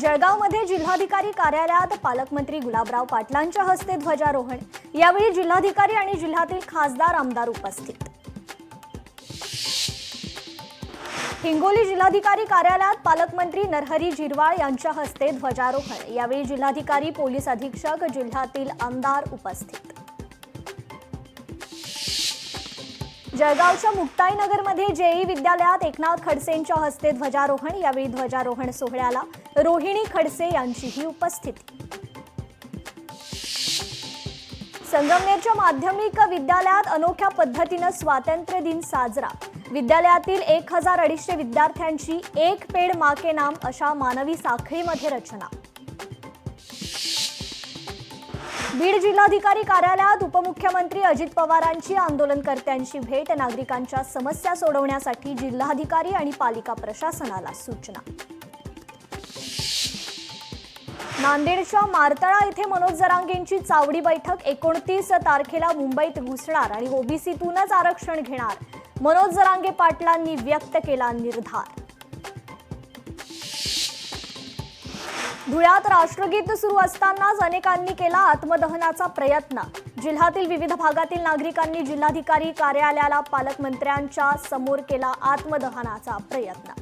जळगावमध्ये जिल्हाधिकारी कार्यालयात पालकमंत्री गुलाबराव पाटलांच्या हस्ते ध्वजारोहण। यावेळी जिल्हाधिकारी आणि जिल्ह्यातील खासदार आमदार उपस्थित। हिंगोली जिल्हाधिकारी कार्यालयात पालकमंत्री नरहरी झिरवाळ यांच्या हस्ते ध्वजारोहण। यावेळी जिल्हाधिकारी, पोलीस अधीक्षक, जिल्ह्यातील आमदार उपस्थित। जळगावच्या मुक्ताईनगरमध्ये जेई विद्यालयात एकनाथ खडसेंच्या हस्ते ध्वजारोहण। यावेळी ध्वजारोहण सोहळ्याला रोहिणी खडसे यांचीही उपस्थिती। संगमनेरच्या माध्यमिक विद्यालयात अनोख्या पद्धतीने स्वातंत्र्य दिन साजरा। विद्यालयातील 1200 विद्यार्थ्यांची एक पेड़ मां के नाम अशा मानवी साखळीमध्ये रचना। बीड जिल्हाधिकारी कार्यालयात उपमुख्यमंत्री अजित पवारांची आंदोलनकर्त्यांची भेट। नागरिकांच्या समस्या सोडवण्यासाठी जिल्हाधिकारी आणि पालिका प्रशासनाला सूचना। नांदेडच्या मारतळा येथे मनोज जरांगेंची चावडी बैठक। 29 तारखेला मुंबईत घुसणार आणि ओबीसीतूनच आरक्षण घेणार, मनोज जरांगे पाटलांनी व्यक्त केला निर्धार। धुळ्यात राष्ट्रगीत सुरू असतानाच अनेकांनी केला आत्मदहनाचा प्रयत्न। जिल्ह्यातील विविध भागातील नागरिकांनी जिल्हाधिकारी कार्यालयाला पालकमंत्र्यांच्या समोर केला आत्मदहनाचा प्रयत्न।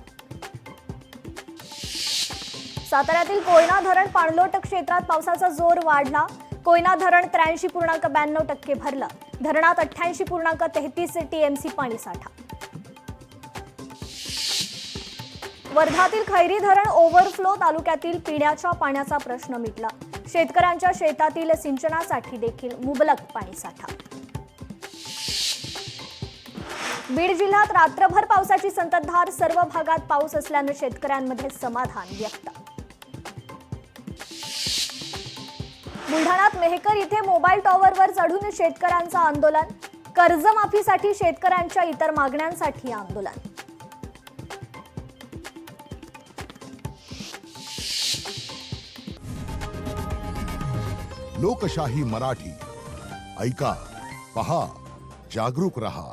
साताऱ्यातील कोयना धरण पाणलोट क्षेत्रात पावसाचा जोर वाढला। कोयना धरण 83.92% भरलं। धरणात 88.33 टीएमसी पाणीसाठा। वर्धातील खैरी धरण ओव्हरफ्लो, तालुक्यातील पिण्याच्या पाण्याचा प्रश्न मिटला। शेतकऱ्यांच्या शेतातील सिंचनासाठी देखील मुबलक पाणीसाठा। बीड जिल्ह्यात रात्रभर पावसाची संततधार। सर्व भागात पाऊस असल्याने शेतकऱ्यांमध्ये समाधान व्यक्त। बुलढाण्यात मेहकर इथे मोबाईल टॉवरवर चढून शेतकऱ्यांचं आंदोलन। कर्जमाफीसाठी शेतकऱ्यांच्या इतर मागण्यांसाठी आंदोलन। लोकशाही मराठी ऐका, पहा, जागरूक रहा।